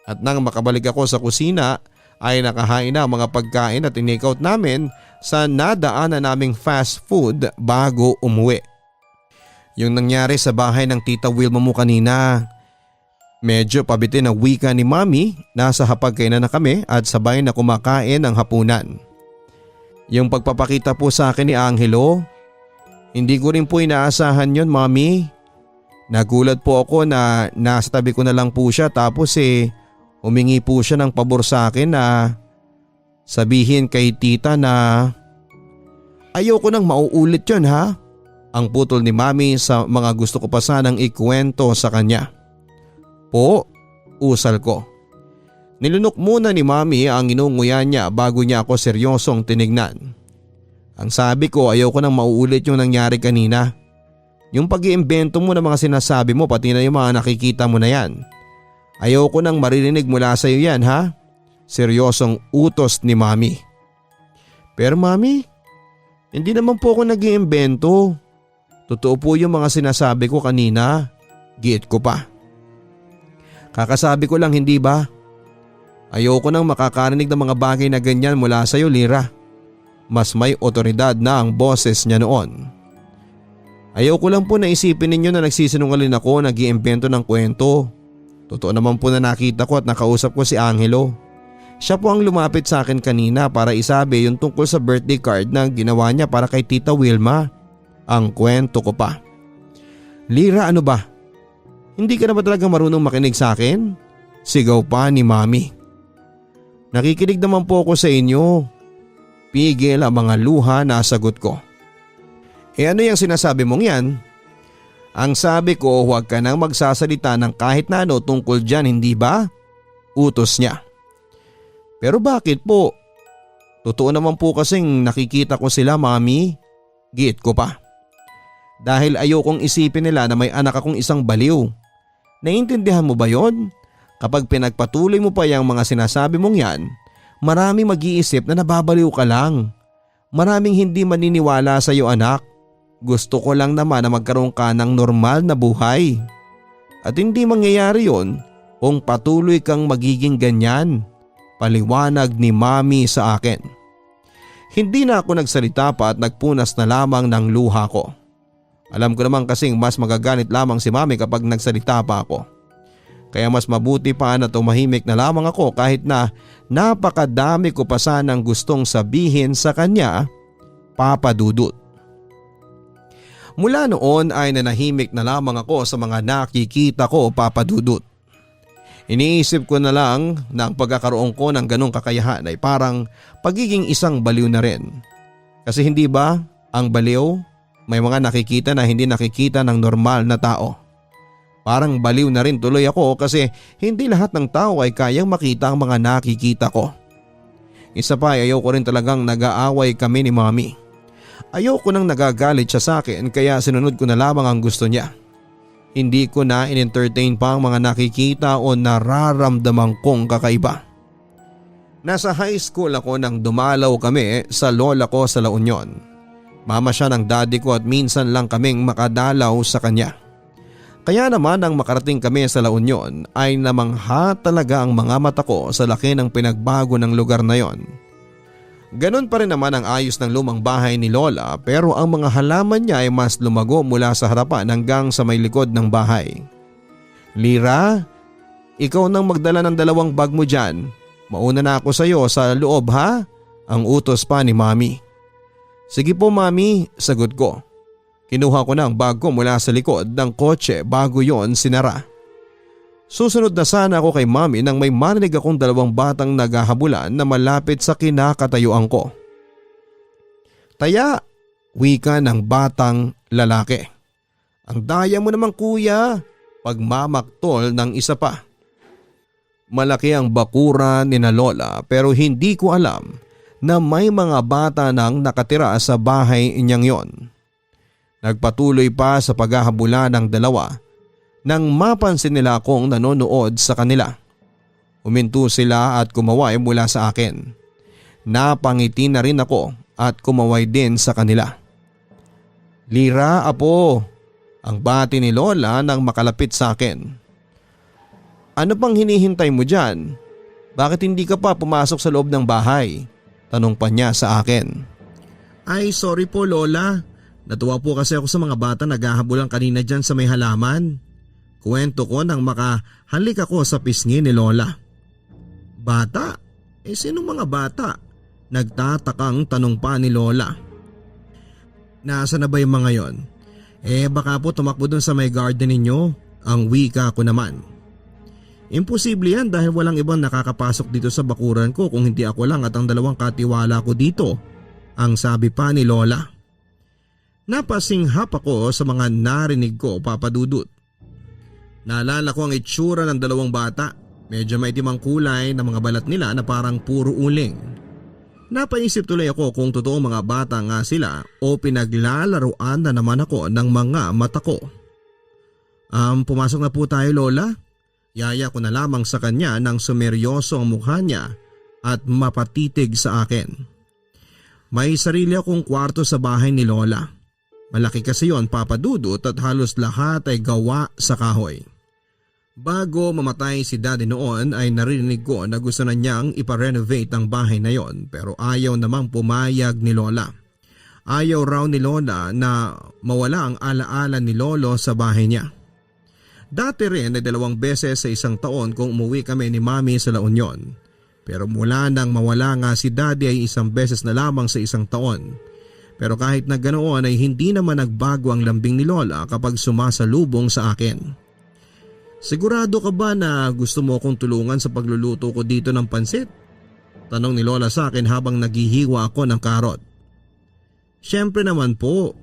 At nang makabalik ako sa kusina ay nakahain na ang mga pagkain at tinake-out namin sa nadaanan naming fast food bago umuwi. Yung nangyari sa bahay ng Tita Wilma mo kanina, medyo pabitin ang wika ni Mami, nasa hapagkainan na kami at sabay na kumakain ng hapunan. Yung pagpapakita po sa akin ni Angelo, hindi ko rin po inaasahan yon, Mami. Nagulat po ako na nasa tabi ko na lang po siya tapos humingi po siya ng pabor sa akin na sabihin kay tita na ayoko nang mauulit yun, ha? Ang putol ni Mami sa mga gusto ko pa sanang ikwento sa kanya. Po, usal ko. Nilunok muna ni Mami ang inunguya niya bago niya ako seryosong tinignan. Ang sabi ko, ayoko nang mauulit yung nangyari kanina. Yung pag-iimbento mo ng mga sinasabi mo pati na yung mga nakikita mo na yan. Ayoko nang maririnig mula sa iyo yan, ha? Seryosong utos ni Mami. Pero Mami, hindi naman po ako nag-iimbento. Totoo po yung mga sinasabi ko kanina. Giit ko pa. Kakasabi ko lang, hindi ba? Ayoko nang makakarinig ng mga bagay na ganyan mula sa iyo, Lyra. Mas may otoridad na ang boses niya noon. Ayoko lang po na isipin ninyo na nagsisinungaling ako, nag-iimbento ng kwento. Totoo naman po na nakita ko at nakausap ko si Angelo. Siya po ang lumapit sa akin kanina para isabi yung tungkol sa birthday card na ginawa niya para kay Tita Wilma. Ang kwento ko pa. Lyra, ano ba? Hindi ka na ba talaga marunong makinig sa akin? Sigaw pa ni Mami. Nakikinig naman po ako sa inyo. Pigil ang mga luha na sagot ko. Ano yung sinasabi mong yan? Ang sabi ko, huwag ka nang magsasalita ng kahit na ano tungkol dyan, hindi ba? Utos niya. Pero bakit po? Totoo naman po kasing nakikita ko sila, Mami. Giit ko pa. Dahil ayokong isipin nila na may anak akong isang baliw. Naiintindihan mo ba yon? Kapag pinagpatuloy mo pa yung mga sinasabi mong yan, maraming mag-iisip na nababaliw ka lang. Maraming hindi maniniwala sa iyo, anak. Gusto ko lang naman na magkaroon ka ng normal na buhay. At hindi mangyayari yon kung patuloy kang magiging ganyan. Paliwanag ni Mami sa akin. Hindi na ako nagsalita pa at nagpunas na lamang ng luha ko. Alam ko naman kasing mas magagalit lamang si Mami kapag nagsalita pa ako. Kaya mas mabuti pa na tumahimik na lamang ako kahit na napakadami ko pa sanang gustong sabihin sa kanya, Papa Dudut. Mula noon ay nanahimik na lamang ako sa mga nakikita ko, Papa Dudut. Iniisip ko na lang na ang pagkakaroon ko ng ganong kakayahan ay parang pagiging isang baliw na rin. Kasi hindi ba ang baliw may mga nakikita na hindi nakikita ng normal na tao? Parang baliw na rin tuloy ako kasi hindi lahat ng tao ay kayang makita ang mga nakikita ko. Isa pa ay ayaw ko rin talagang nag-aaway kami ni Mami. Ayaw ko nang nagagalit siya sa akin kaya sinunod ko na lamang ang gusto niya. Hindi ko na in-entertain pa ang mga nakikita o nararamdaman kong kakaiba. Nasa high school ako nang dumalaw kami sa lola ko sa La Union. Mama siya ng daddy ko at minsan lang kaming makadalaw sa kanya. Kaya naman nang makarating kami sa La Union ay namangha talaga ang mga mata ko sa laki ng pinagbago ng lugar na yon. Ganon pa rin naman ang ayos ng lumang bahay ni Lola pero ang mga halaman niya ay mas lumago mula sa harapan hanggang sa may likod ng bahay. Lira, ikaw nang magdala ng 2 bag mo dyan. Mauna na ako sa iyo sa loob ha? Ang utos pa ni Mami. Sige po Mami, sagot ko. Kinuha ko na ang bag ko mula sa likod ng kotse bago yon sinara. Susunod na sana ako kay Mami nang may marinig akong 2 batang naghahabulan na malapit sa kinakatayuan ko. Taya, wika ng batang lalaki. Ang daya mo naman kuya, pagmamaktol ng isa pa. Malaki ang bakuran ni na Lola pero hindi ko alam na may mga bata nang nakatira sa bahay niyang yon. Nagpatuloy pa sa paghahabulan ng 2 nang mapansin nila akong nanonood sa kanila. Huminto sila at kumaway mula sa akin. Napangiti na rin ako at kumaway din sa kanila. Lira apo, ang bati ni Lola nang makalapit sa akin. Ano pang hinihintay mo dyan? Bakit hindi ka pa pumasok sa loob ng bahay? Tanong pa niya sa akin. Ay sorry po Lola, natuwa po kasi ako sa mga bata naghahabulan kanina dyan sa may halaman. Kuwento ko nang makahalik ako sa pisngi ni Lola. Bata? Sinong mga bata? Nagtatakang tanong pa ni Lola. Nasaan na ba yung mga yon? Baka po tumakbo dun sa may garden ninyo. Ang wika ko naman. Imposible yan dahil walang ibang nakakapasok dito sa bakuran ko kung hindi ako lang at ang 2 katiwala ko dito. Ang sabi pa ni Lola. Napasinghap ako sa mga narinig ko papadudot. Naalala ko ang itsura ng 2 bata. Medyo maitim ang kulay ng mga balat nila na parang puro uling. Napaisip tuloy ako kung totoo mga bata nga sila o pinaglalaruan na naman ako ng mga mata ko. Pumasok na po tayo Lola. Yaya ko na lamang sa kanya nang sumeryoso ang mukha niya at mapatitig sa akin. May sarili akong kwarto sa bahay ni Lola. Malaki kasi yon papadudot at halos lahat ay gawa sa kahoy. Bago mamatay si Daddy noon ay narinig ko na gusto na niyang iparenovate ang bahay na yon pero ayaw namang pumayag ni Lola. Ayaw raw ni Lola na mawala ang alaala ni Lolo sa bahay niya. Dati rin ay 2 beses sa isang taon kung umuwi kami ni Mami sa La Union. Pero mula nang mawala nga si Daddy ay 1 beses na lamang sa isang taon. Pero kahit na ganoon ay hindi naman nagbago ang lambing ni Lola kapag sumasalubong sa akin. Sigurado ka ba na gusto mo akong tulungan sa pagluluto ko dito ng pansit? Tanong ni Lola sa akin habang naghihiwa ako ng karot. Siyempre naman po.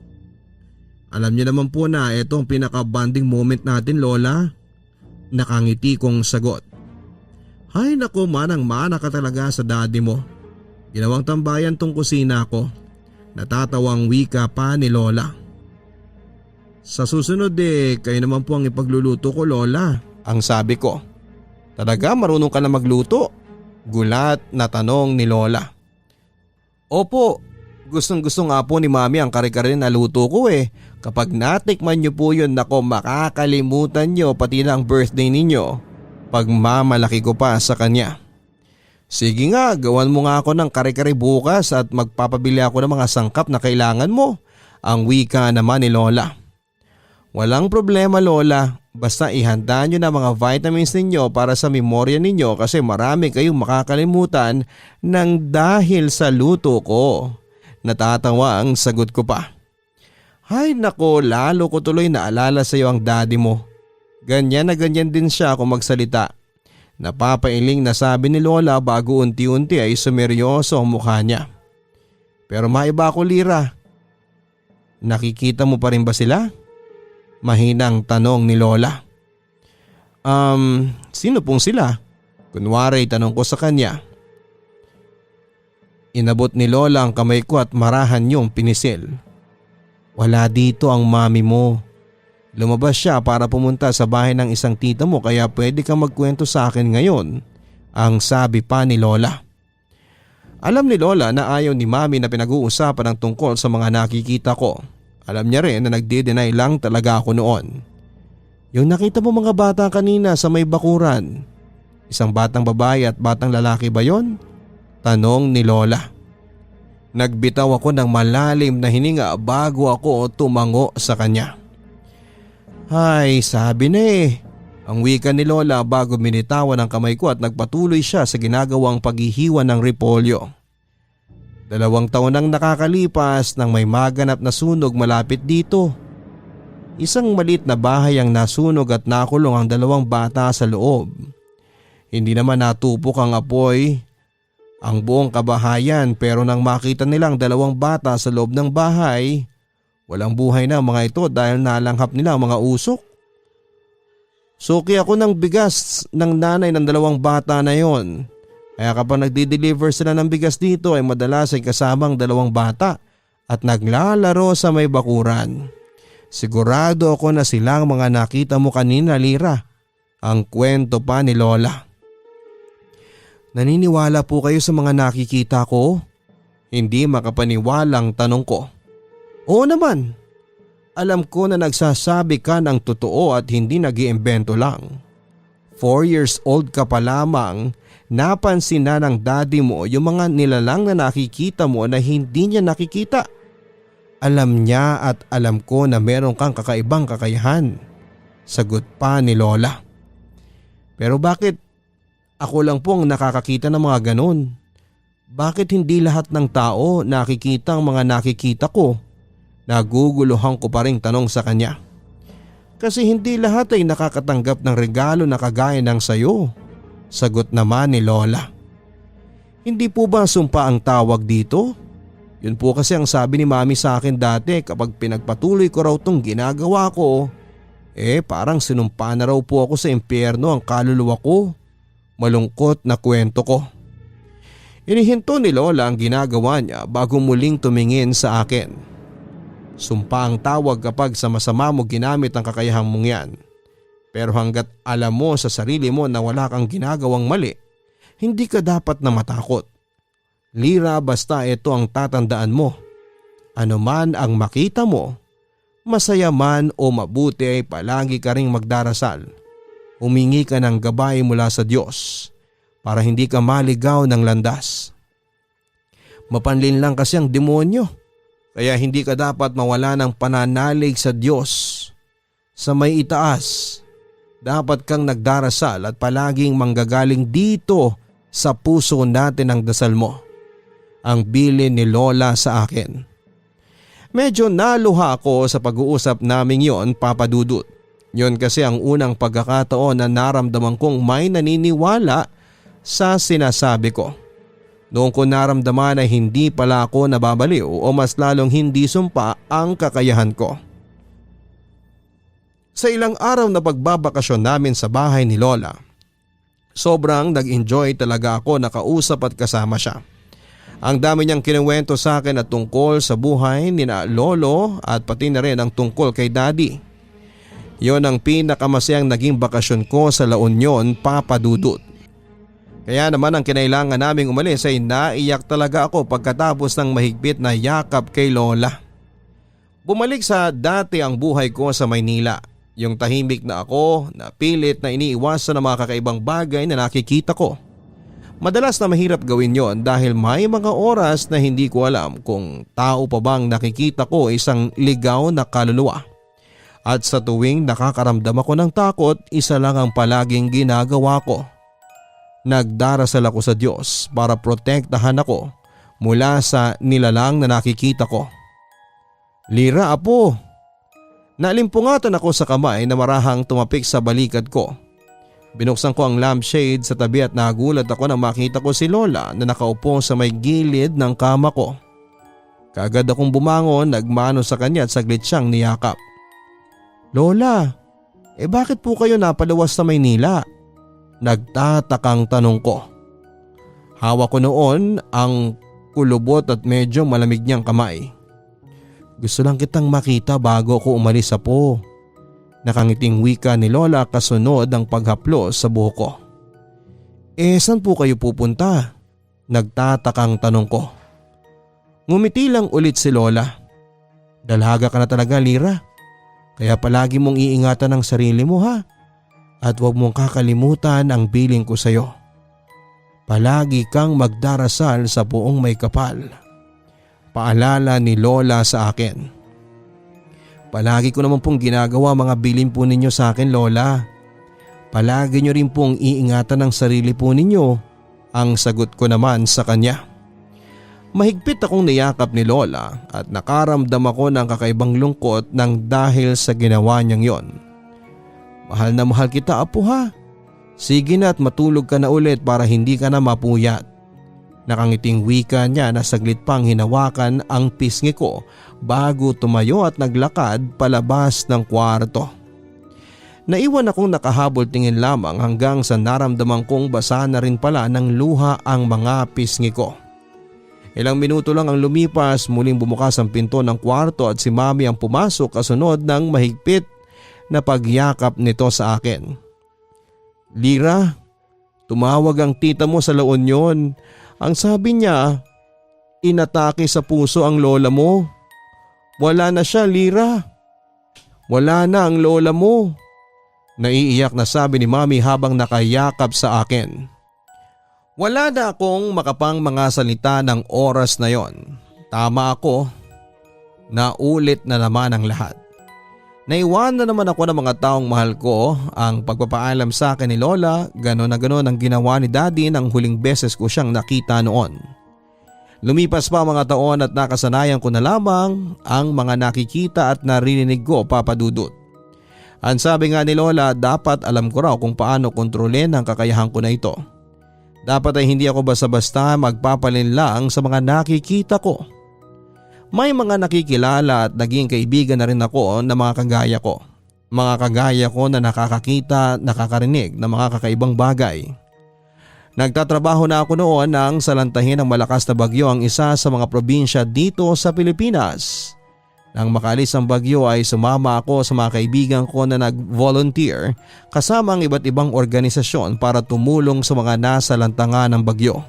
Alam niyo naman po na ito ang pinaka-bonding moment natin Lola. Nakangiti kong sagot. Hay nako manang-mana ka talaga sa daddy mo. Ginawang tambayan tong kusina ko. Natatawang wika pa ni Lola. Sa susunod kayo naman po ang ipagluluto ko Lola. Ang sabi ko. Talaga marunong ka na magluto? Gulat na tanong ni Lola. Opo, gustong-gusto nga po ni Mami ang kare-kare na luto ko Kapag natikman niyo po yun nako makakalimutan niyo pati na ang birthday ninyo. Pagmamalaki ko pa sa kanya. Sige nga, gawan mo nga ako ng kare-kare bukas at magpapabili ako ng mga sangkap na kailangan mo. Ang wika naman ni Lola. Walang problema Lola, basta ihanda nyo na mga vitamins ninyo para sa memorya ninyo kasi marami kayong makakalimutan ng dahil sa luto ko. Natatawa ang sagot ko pa. Hay nako, lalo ko tuloy naalala sa iyo ang daddy mo. Ganyan na ganyan din siya kung magsalita. Napapailing na sabi ni Lola bago unti-unti ay sumeryoso ang mukha niya. Pero maiba ako Lira. Nakikita mo pa rin ba sila? Mahinang tanong ni Lola. Sino pong sila? Kunwari tanong ko sa kanya. Inabot ni Lola ang kamay ko at marahan yung pinisil. Wala dito ang mami mo. Lumabas siya para pumunta sa bahay ng isang tita mo kaya pwede kang magkwento sa akin ngayon, ang sabi pa ni Lola. Alam ni Lola na ayaw ni Mami na pinag-uusapan ang tungkol sa mga nakikita ko. Alam niya rin na nagde-deny lang talaga ako noon. Yung nakita mo mga bata kanina sa may bakuran, isang batang babae at batang lalaki ba yon? Tanong ni Lola. Nagbitaw ako ng malalim na hininga bago ako tumango sa kanya. Ay, sabi na eh. Ang wika ni Lola bago binitawan ang kamay ko at nagpatuloy siya sa ginagawang paghihiwa ng repolyo. 2 taon nang nakakalipas nang may maganap na sunog malapit dito. Isang maliit na bahay ang nasunog at nakulong ang 2 bata sa loob. Hindi naman natupok ang apoy ang buong kabahayan pero nang makita nilang 2 bata sa loob ng bahay, walang buhay na ang mga ito dahil nalanghap nila ang mga usok. Suki ako ng bigas ng nanay ng 2 bata na yon. Kaya kapag nagdi-deliver sila ng bigas dito ay madalas ay kasamang 2 bata at naglalaro sa may bakuran. Sigurado ako na silang mga nakita mo kanina, Lira. Ang kwento pa ni Lola. Naniniwala po kayo sa mga nakikita ko? Hindi makapaniwalang tanong ko. Oo naman. Alam ko na nagsasabi ka ng totoo at hindi nag-iimbento lang. 4 years old ka pa lamang, napansin na ng daddy mo yung mga nilalang na nakikita mo na hindi niya nakikita. Alam niya at alam ko na meron kang kakaibang kakayahan. Sagot pa ni Lola. Pero bakit ako lang pong nakakakita ng mga ganon? Bakit hindi lahat ng tao nakikita ang mga nakikita ko? Naguguluhan ko pa ring tanong sa kanya. Kasi hindi lahat ay nakakatanggap ng regalo na kagaya ng sayo. Sagot naman ni Lola. Hindi po ba sumpa ang tawag dito? Yun po kasi ang sabi ni Mami sa akin dati kapag pinagpatuloy ko raw tong ginagawa ko. Parang sinumpa na raw po ako sa impyerno ang kaluluwa ko. Malungkot na kwento ko. Inihinto ni Lola ang ginagawa niya bago muling tumingin sa akin. Sumpa ang tawag kapag sa masama mo ginamit ang kakayahang mong yan. Pero hanggat alam mo sa sarili mo na wala kang ginagawang mali, hindi ka dapat na matakot. Lira, basta ito ang tatandaan mo. Ano man ang makita mo, masaya man o mabuti ay palagi ka ring magdarasal. Humingi ka ng gabay mula sa Diyos para hindi ka maligaw ng landas. Mapanlin lang kasi ang demonyo. Kaya hindi ka dapat mawala ng pananalig sa Diyos. Sa may itaas, dapat kang nagdarasal at palaging manggagaling dito sa puso natin ang dasal mo. Ang bilin ni Lola sa akin. Medyo naluha ako sa pag-uusap naming yon, Papa Dudut. Yon kasi ang unang pagkakataon na naramdaman kong may naniniwala sa sinasabi ko. Noong ko naramdaman na hindi pala ako nababaliw o mas lalong hindi sumpa ang kakayahan ko. Sa ilang araw na pagbabakasyon namin sa bahay ni Lola, sobrang nag-enjoy talaga ako na kausap at kasama siya. Ang dami niyang kinuwento sa akin at tungkol sa buhay ni na Lolo at pati na rin ang tungkol kay Daddy. Yon ang pinakamasayang naging bakasyon ko sa La Union, Papa Dudut. Kaya naman ang kinailangan naming umalis ay naiyak talaga ako pagkatapos ng mahigpit na yakap kay Lola. Bumalik sa dati ang buhay ko sa Maynila. Yung tahimik na ako na pilit na iniiwasan ng mga kakaibang bagay na nakikita ko. Madalas na mahirap gawin yon dahil may mga oras na hindi ko alam kung tao pa bang nakikita ko isang ligaw na kaluluwa. At sa tuwing nakakaramdam ako ng takot, isa lang ang palaging ginagawa ko. Nagdarasal ako sa Diyos para protektahan ako mula sa nilalang na nakikita ko. Lira, apo. Naalimpungatan ako sa kamay na marahang tumapik sa balikat ko. Binuksan ko ang lampshade sa tabi at nagulat ako nang makita ko si Lola na nakaupo sa may gilid ng kama ko. Kaagad akong bumangon, nagmano sa kanya at saglit siyang niyakap. Lola, bakit po kayo napaluwas sa Maynila? Nagtatakang tanong ko. Hawak ko noon ang kulubot at medyo malamig niyang kamay. Gusto lang kitang makita bago ako umalis, apo. Nakangiting wika ni Lola kasunod ang paghaplos sa buhok ko. Saan po kayo pupunta? Nagtatakang tanong ko. Ngumiti lang ulit si Lola. Dalaga ka na talaga, Lira. Kaya palagi mong iingatan ang sarili mo ha. At huwag mong kakalimutan ang bilin ko sa'yo. Palagi kang magdarasal sa buong may kapal. Paalala ni Lola sa akin. Palagi ko naman pong ginagawa mga bilin po ninyo sa akin, Lola. Palagi nyo rin pong iingatan ang sarili po ninyo, ang sagot ko naman sa kanya. Mahigpit akong niyakap ni Lola at nakaramdam ako ng kakaibang lungkot nang dahil sa ginawa niyang yon. Mahal na mahal kita, apo ha. Sige na at matulog ka na ulit para hindi ka na mapuyat. Nakangiting wika niya na saglit pang hinawakan ang pisngi ko bago tumayo at naglakad palabas ng kwarto. Naiwan akong nakahabol tingin lamang hanggang sa naramdaman kong basa na rin pala ng luha ang mga pisngi ko. Ilang minuto lang ang lumipas, muling bumukas ang pinto ng kwarto at si Mami ang pumasok kasunod ng mahigpit na pagyakap nito sa akin. Lira, tumawag ang tita mo sa La Union. Ang sabi niya, inatake sa puso ang lola mo. Wala na siya, Lira. Wala na ang lola mo. Naiiyak na sabi ni Mami habang nakayakap sa akin. Wala na akong makapang mga salita ng oras na yon. Tama ako. Naulit na naman ang lahat. Naiwan na naman ako ng mga taong mahal ko. Ang pagpapaalam sa akin ni Lola, gano'n na gano'n ang ginawa ni Daddy nang huling beses ko siyang nakita noon. Lumipas pa mga taon at nakasanayan ko na lamang ang mga nakikita at naririnig ko, Papa Dudut. Ang sabi nga ni Lola, dapat alam ko raw kung paano kontrolin ang kakayahan ko na ito. Dapat ay hindi ako basta-basta magpapalinlang sa mga nakikita ko. May mga nakikilala at naging kaibigan na rin ako na mga kagaya ko. Mga kagaya ko na nakakakita, nakakarinig ng mga kakaibang bagay. Nagtatrabaho na ako noon nang salantahin ng malakas na bagyo ang isa sa mga probinsya dito sa Pilipinas. Nang makaalis ang bagyo ay sumama ako sa mga kaibigan ko na nag-volunteer kasama ang iba't ibang organisasyon para tumulong sa mga nasalantangan ng bagyo.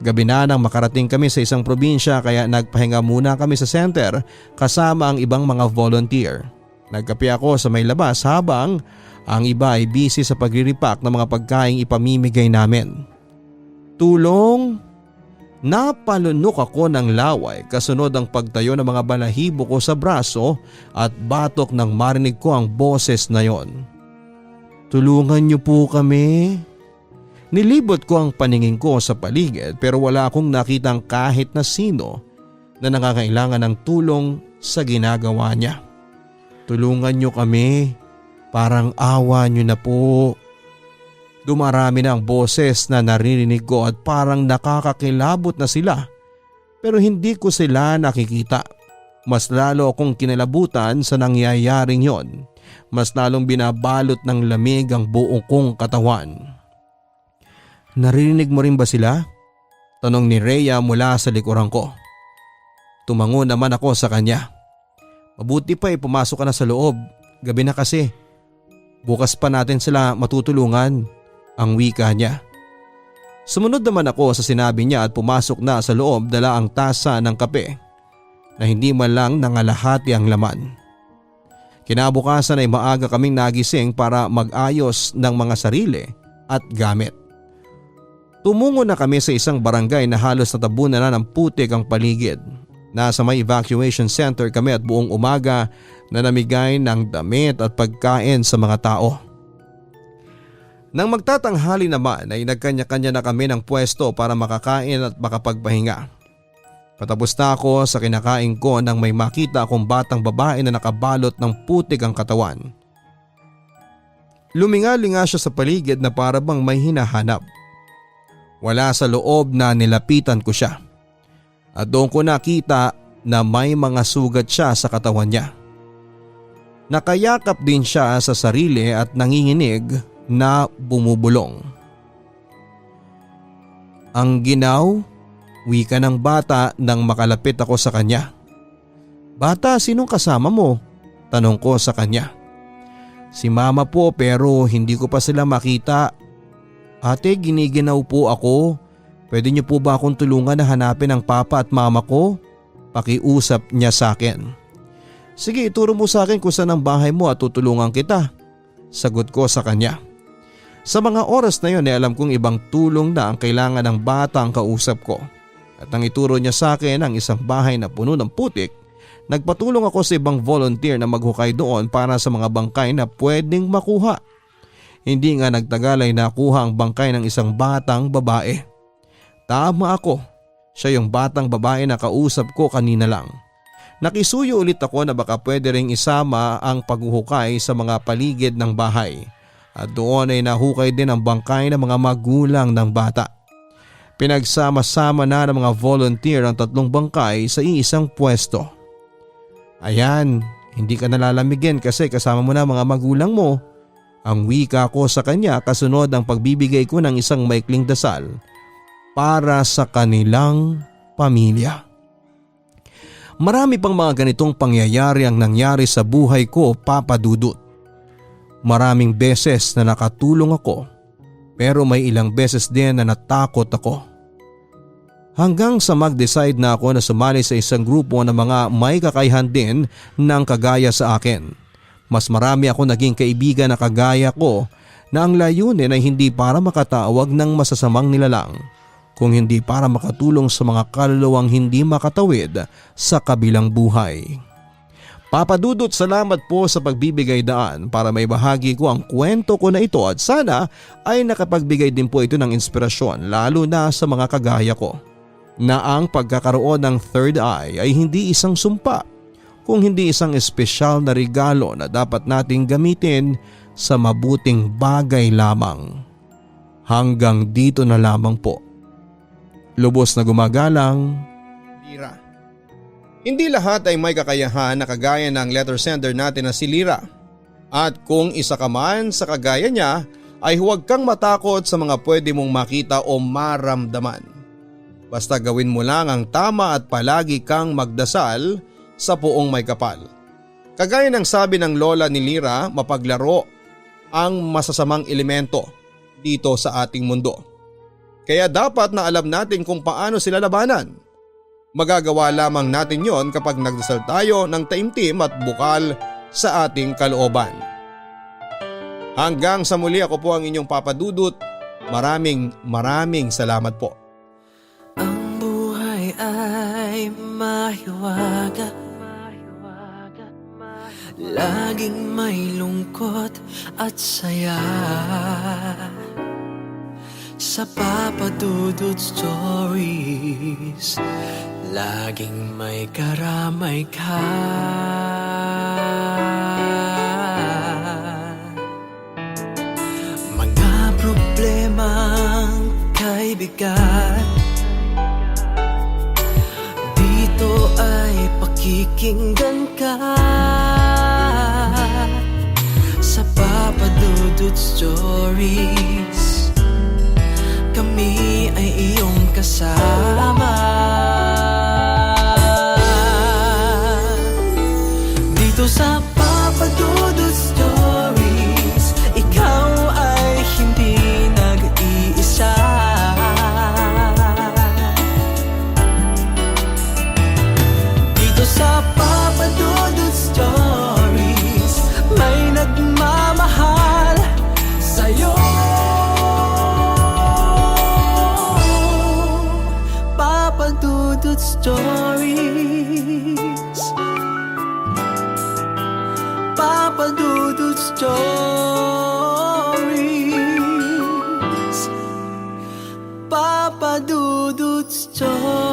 Gabi na nang makarating kami sa isang probinsya kaya nagpahinga muna kami sa center kasama ang ibang mga volunteer. Nagkape ako sa may labas habang ang iba ay busy sa pagre-repack ng mga pagkaing ipamimigay namin. Tulong! Napalunok ako ng laway kasunod ang pagtayo ng mga balahibo ko sa braso at batok nang marinig ko ang boses na yon. Tulungan niyo po kami. Nilibot ko ang paningin ko sa paligid pero wala akong nakitang kahit na sino na nangangailangan ng tulong sa ginagawa niya. Tulungan niyo kami, parang awa niyo na po. Dumarami na ang boses na naririnig ko at parang nakakakilabot na sila pero hindi ko sila nakikita. Mas lalo akong kinalabutan sa nangyayaring yon. Mas lalong binabalot ng lamig ang buong kong katawan. Naririnig mo rin ba sila? Tanong ni Rhea mula sa likuran ko. Tumango naman ako sa kanya. Mabuti pa pumasok ka na sa loob. Gabi na kasi. Bukas pa natin sila matutulungan. Ang wika niya. Sumunod naman ako sa sinabi niya at pumasok na sa loob dala ang tasa ng kape na hindi man lang nangalahati ang laman. Kinabukasan ay maaga kaming nagising para mag-ayos ng mga sarili at gamit. Tumungo na kami sa isang barangay na halos natabunan na ng putik ang paligid. Nasa may evacuation center kami at buong umaga na namigay ng damit at pagkain sa mga tao. Nang magtatanghali naman ay nagkanya-kanya na kami ng pwesto para makakain at makapagpahinga. Patapos na ako sa kinakain ko nang may makita akong batang babae na nakabalot ng putik ang katawan. Luminga-linga siya sa paligid na para bang may hinahanap. Wala sa loob na nilapitan ko siya. At doon ko nakita na may mga sugat siya sa katawan niya. Nakayakap din siya sa sarili at nanginginig na bumubulong. Ang ginaw, wika ng bata nang makalapit ako sa kanya. Bata, sinong kasama mo? Tanong ko sa kanya. Si mama po pero hindi ko pa sila makita. Ate, giniginaw po ako. Pwede niyo po ba akong tulungan na hanapin ang papa at mama ko? Pakiusap niya sa akin. Sige, ituro mo sa akin kung saan ang bahay mo at tutulungan kita. Sagot ko sa kanya. Sa mga oras na yon ay alam kong ibang tulong na ang kailangan ng bata ang kausap ko. At nang ituro niya sa akin ang isang bahay na puno ng putik, nagpatulong ako sa ibang volunteer na maghukay doon para sa mga bangkay na pwedeng makuha. Hindi nga nagtagal ay nakuha ang bangkay ng isang batang babae. Tama ako, siya yung batang babae na kausap ko kanina lang. Nakisuyo ulit ako na baka pwede ring isama ang paghuhukay sa mga paligid ng bahay. At doon ay nahukay din ang bangkay ng mga magulang ng bata. Pinagsama-sama na ng mga volunteer ang 3 bangkay sa iisang pwesto. Ayan, hindi ka nalalamigin kasi kasama mo na mga magulang mo. Ang wika ko sa kanya kasunod ang pagbibigay ko ng isang maikling dasal para sa kanilang pamilya. Marami pang mga ganitong pangyayari ang nangyari sa buhay ko, Papa Dudut. Maraming beses na nakatulong ako pero may ilang beses din na natakot ako. Hanggang sa mag-decide na ako na sumali sa isang grupo ng mga may kakayahan din ng kagaya sa akin. Mas marami ako naging kaibigan na kagaya ko na ang layunin ay hindi para makatawag ng masasamang nilalang, kung hindi para makatulong sa mga kaluluwang hindi makatawid sa kabilang buhay. Papa Dudut, salamat po sa pagbibigay daan para may bahagi ko ang kwento ko na ito at sana ay nakapagbigay din po ito ng inspirasyon lalo na sa mga kagaya ko na ang pagkakaroon ng third eye ay hindi isang sumpa, kung hindi isang espesyal na regalo na dapat nating gamitin sa mabuting bagay lamang. Hanggang dito na lamang po. Lubos na gumagalang, Lira. Hindi lahat ay may kakayahan na kagaya ng letter sender natin na si Lira. At kung isa ka man sa kagaya niya ay huwag kang matakot sa mga pwede mong makita o maramdaman. Basta gawin mo lang ang tama at palagi kang magdasal sa Poong May Kapal. Kagaya ng sabi ng lola ni Lira, mapaglaro ang masasamang elemento dito sa ating mundo. Kaya dapat na alam natin kung paano sila labanan. Magagawa lamang natin yon kapag nagdasal tayo ng taimtim at bukal sa ating kalooban. Hanggang sa muli, ako po ang inyong Papa Dudut. Maraming salamat po. Ang buhay ay mahiwaga, laging may lungkot at saya. Sa Papa Dudut Stories, laging may karamay ka. Mga problemang kay bigat, dito ay pakikinggan ka. Sa Papa Dudut Stories, kami ay iyong kasama. Dito sa Papa Dudut Stories, ikaw ay hindi nag-iisa. Dito sa Papa Dudut Stories, may nagmamahal sa'yo. Papa Dudut Stories, Papa Dudut Stories, Papa Dudut Stories.